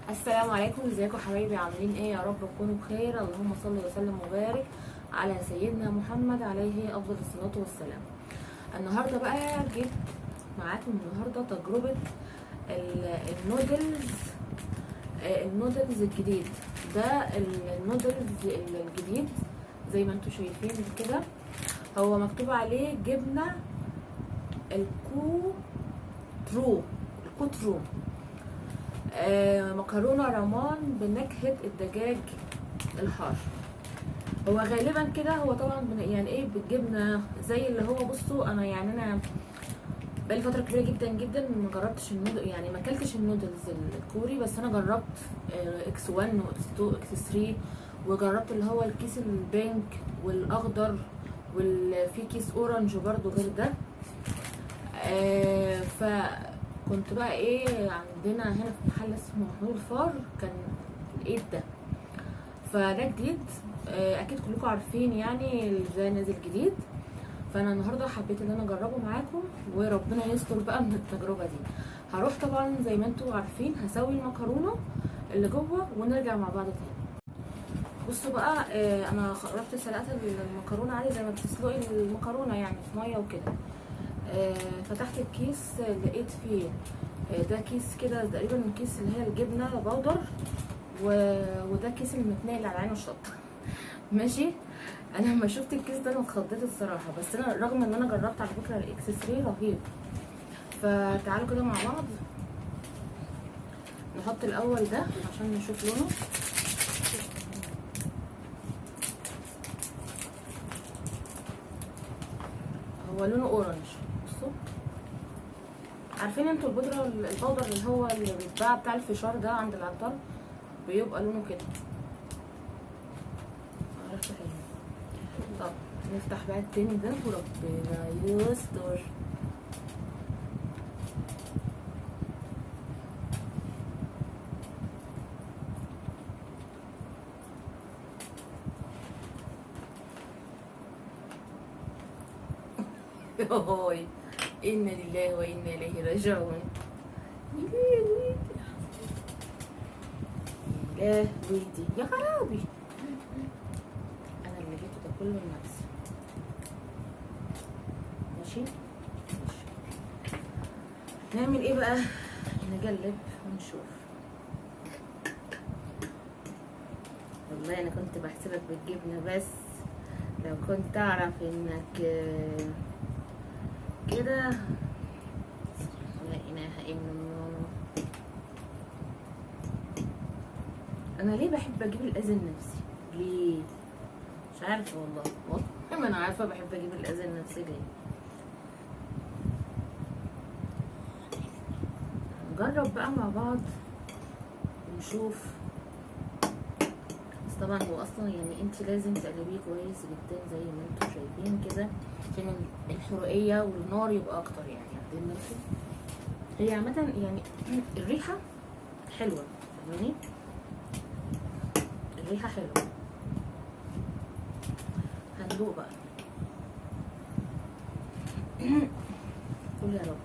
السلام عليكم، ازيكم حبايبي؟ عاملين ايه؟ يا رب تكونوا بخير. اللهم صل وسلم وبارك على سيدنا محمد عليه افضل الصلاه والسلام. النهارده بقى جيت معاكم النهارده تجربه النودلز. النودلز الجديد ده، النودلز الجديد زي ما انتم شايفين كده، هو مكتوب عليه جبنه الكوترو. مكرونه رمان بنكهه الدجاج الحار. هو غالبا كده، هو طبعا يعني ايه بالجبنه زي اللي هو، بصوا انا بقالي فتره كبيره جدا جدا ما جربتش النودل، يعني ما اكلتش النودلز الكوري، بس انا جربت اكس 1 واكس 2 واكس 3، وجربت اللي هو الكيس البينك والاخضر، وفي كيس اورنج برضو غير ده. فكنت بقى ايه، عندنا هنا في محل اسمه محمود الفار، كان الايد ده، فده جديد. اكيد كلكم عارفين يعني ده نازل جديد. فانا النهارده حبيت ان انا اجربه معاكم، وربنا يستر بقى من التجربه دي. هروح طبعا زي ما انتم عارفين هسوي المكرونه اللي جوه ونرجع مع بعض تاني. بصوا بقى، انا رحت سلقت المكرونه عادي زي ما بتسلقي المكرونه يعني في ميه وكده. فتحت الكيس لقيت فيه ده كيس كده تقريبا من كيس اللي هي الجبنه بودر، وده كيس المتنقل على عين الشطه. ماشي. انا لما شفت الكيس ده انا اتخضيت الصراحه، بس انا رغم ان انا جربت على فكره الاكس 3 رهيب. فتعالوا كده مع بعض نحط الاول ده عشان نشوف لونه. هو لونه اورنج. بصوا، عارفين انتوا البودره البودر اللي هو اللي بيتباع بتاع الفشار ده عند العطار، بيبقى لونه كده. عرفت حلو. طب نفتح بقى التاني ده وربنا يستر. هوي، إنا لله وإنا إليه راجعون. يا ويدي يا خرابي، أنا اللي جبته ده كله لنفسي. ماشي. نعمل إيه بقى؟ نقلب ونشوف. والله أنا كنت بحسبك بالجبنة، بس لو كنت أعرف إنك كده. لا اله الا الله. انا ليه بحب اجيب الاذى لنفسي؟ ليه؟ مش عارفه والله ما انا عارفه بحب اجيب الاذى لنفسي ليه. نجرب بقى مع بعض ونشوف. بس طبعا هو اصلا يعني انت لازم تقلبيه كويس جدا زي ما انتم شايفين كده، عشان الحرقيه والنار يبقى اكتر يعني. عارفين نفسه هي عامه يعني الريحه حلوه، فاهماني؟ الريحه حلوه. هندوق بقى. قول يا رب.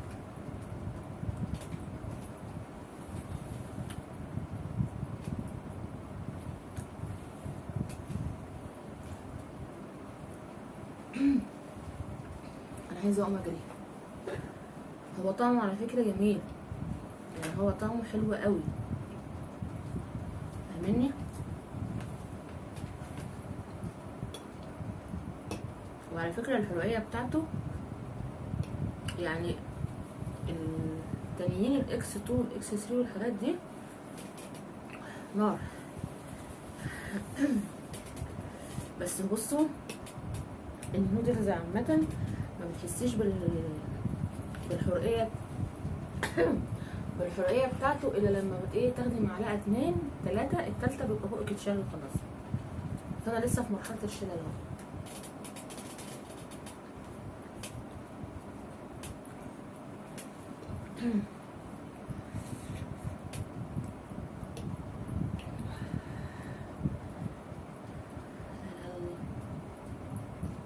انا عايزه اقوم اجري. هو طعمه على فكره جميل، يعني هو طعمه حلو قوي، فاهمني؟ وعلى فكره الحلوية بتاعته يعني التانيين الاكس 2 والاكس 3 والحاجات دي نار. بس بصوا، النودلز عامة ما بتحسيش بالحرقية بالحرقية بتاعته الا لما ايه تاخدي معلقة 2 3، التالتة بيبقى بقك اتشال خلاص. فانا لسه في مرحلة الشلل اهو.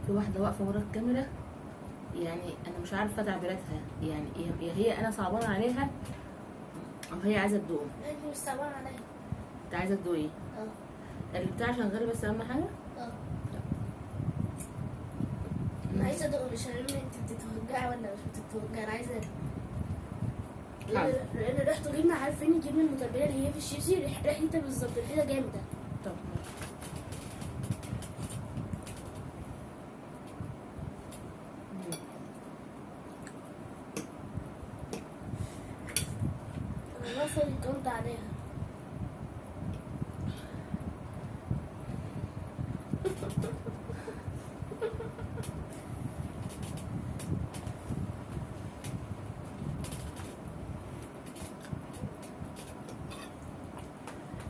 في واحدة واقفة ورا الكاميرا، يعني انا مش عارفة تعبيراتها، يعني يا هي انا صعبانة عليها او هي عايزة تدوق. مش صعبان عليا. انت عايزه تدوقي ايه؟ اللي بتاع شغال بس اهم حاجه. انا عايزه ادوق، مش هرمي انت بتتوجعي ولا مش بتتوجعي، انا عايزه لان ريحته جبنه، عارفين الجبنه المتبله اللي هي في الشيبسي ريحتها بالظبط، ريحتها جامده. طب انا اصلا اتكلمت عليها.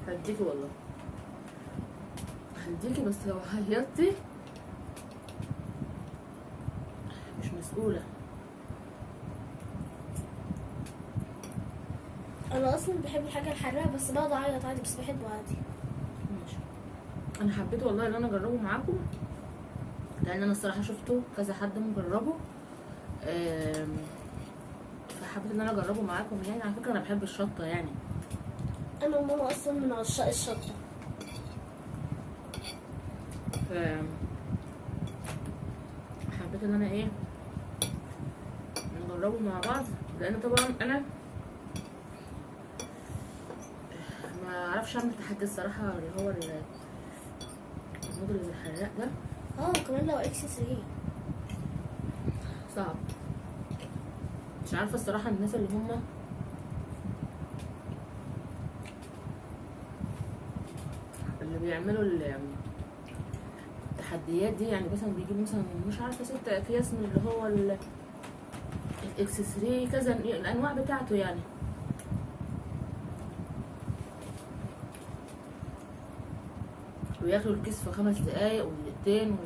هديكي والله، هديكي بس لو عيطتي مش مسؤولة. انا اصلا بحب الحاجه الحراقه بس بقعد اعيط عادي، بس بحبه عادي. ماشي. انا حبيت والله ان انا اجربه معاكم، لان انا الصراحة شفته كذا حد مجربه، فحبيت ان انا اجربه معاكم. يعني على فكرة انا بحب الشطة يعني. انا وماما اصلا من عشاق الشطه. حبيت ان انا ايه نجربه مع بعض، لان طبعا انا ما اعرفش اعمل تحدي الصراحه اللي هو النودلز الحراق ده. كمان لو اكس 3 صعب. مش عارفه الصراحه الناس اللي هم اللي بيعملوا التحديات دي، يعني مثلا بيجيبوا مثلا مش عارفه 6 اكياس من اللي هو الاكس 3 كذا الانواع بتاعته يعني. وياكلوا الكيس في 5 دقايق ودقيقتين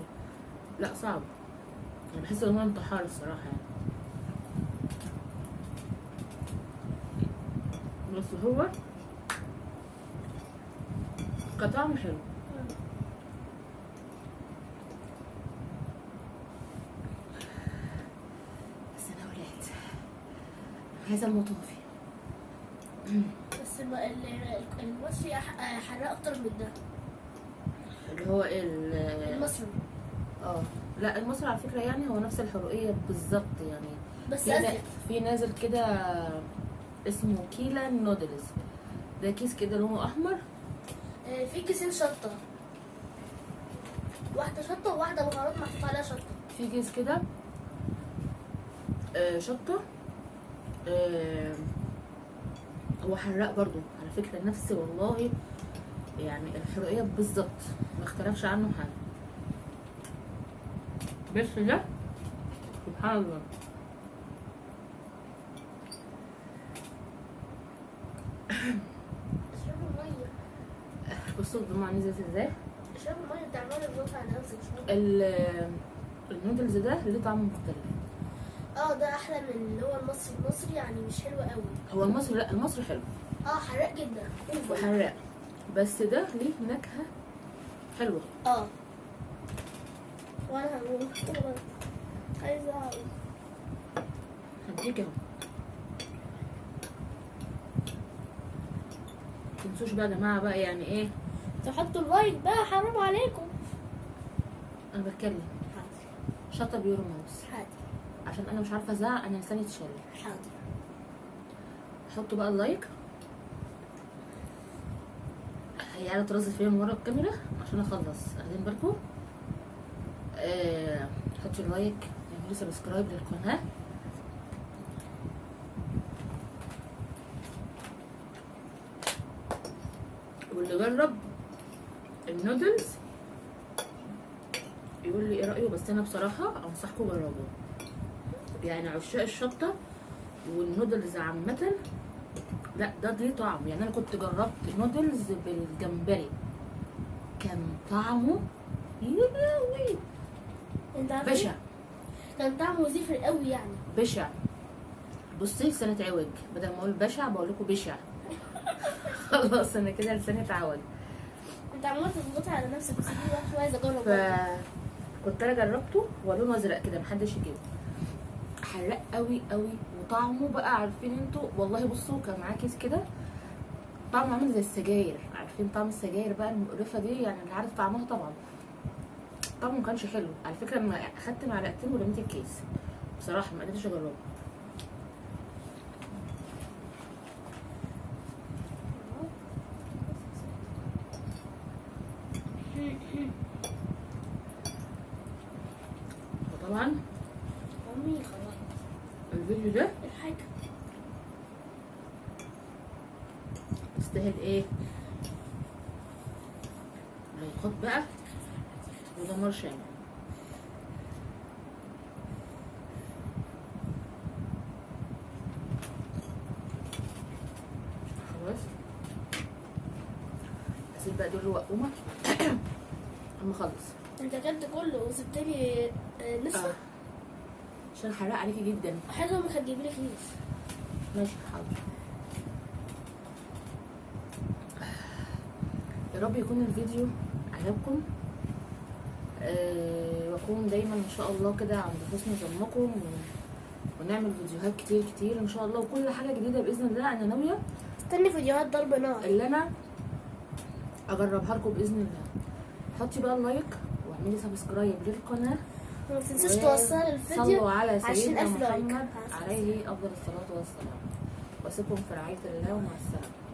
لا صعب. انا بحس ان هو انتحار الصراحه يعني. بس هو كطعم حلو. بس انا ولعت، عايزه المطافي. بس المصري حراق اكتر من ده. اللي هو المصري لا المصري على فكره يعني هو نفس الحرقيه بالظبط يعني. بس ازيد. في نازل كده اسمه كيلا نودلز، ده كيس كده لونه احمر. في كيسين شطه، واحده شطه وواحده بهارات محطوط عليها شطه. في كيس كده شطه. هو حراق برضو على فكره، نفس والله يعني الحرقيه بالظبط، ما اختلفش عنه حاجه. بس ده سبحان الله. اشربوا ميه. بصوا الدموع نزلت ازاي. اشربوا ميه، تعملوا الضغط على نفسك. النودلز ده ليه طعم مختلف. ده احلى من اللي هو المصري يعني مش حلو قوي. هو المصري لا المصري حلو. حراق جدا. وحراق، بس ده ليه نكهه حلوه. وانا هموت عايزه هديك اهو. متنسوش بقى يا جماعه بقى يعني ايه تحطوا اللايك بقى، حرام عليكم. انا بتكلم شطه بيورو ماوس حاضر، عشان انا مش عارفه ازعق، انا لساني اتشل. حاضر. حطوا بقى اللايك. هي قاعده ترصد فيا من ورا الكاميرا عشان اخلص، واخدين بالكم. حطوا اللايك، اعملوا سبسكرايب للقناه. واللي جرب النودلز يقول لي ايه رايه. بس انا بصراحه انصحكم جربوه، يعني عشاق الشطه والنودلز عامه. لا ده ليه طعم يعني. انا كنت جربت نودلز بالجمبري كان طعمه يا بشع. كان طعمه زفر قوي يعني، بشع. بصي لساني اتعوج، بدل ما اقول بشع بقول لكم بشع. خلاص انا كده لساني اتعوج. انت عماله تظبطي على نفسك بس انا عايزه اجرب. كنت انا جربته، هو لونه ازرق كده محدش يجيبه، حراق قوي قوي. وطعمه بقى عارفين انتوا والله. بصوا كان معاه كيس كده طعم عامل زي السجاير، عارفين طعم السجاير بقى المقرفه دي، يعني اللي عارف طعمها طبعا. طعمه ما كانش حلو على فكره، انا اخدت معلقتين ورميت الكيس بصراحه، ما قدرتش اجربه. وطبعا امي خلاص الفيديو ده الحاجة يستاهل ايه؟ لايكات بقى ودمار شامل. خلاص هسيب بقى دول وقومه اما اخلص. انت اكلت كله وسبتني نصف. عشان حرق عليكي جدا. حاجة امك هتجيب لي كيس. ماشي حاضر. يا رب يكون الفيديو عجبكم، واكون دايما ان شاء الله كده عند حسن ظنكم، ونعمل فيديوهات كتير كتير ان شاء الله، وكل حاجه جديده باذن الله انا ناويه استني فيديوهات ضرب نار اللي انا اجربها لكم باذن الله. حطي بقى اللايك واعملي سبسكرايب للقناه، ما تنسيش توصلي الفيديو صلوا على 20,000 سيدنا لايك. محمد عليه افضل الصلاه والسلام، واسيبكم في رعايه الله ومع السلامه.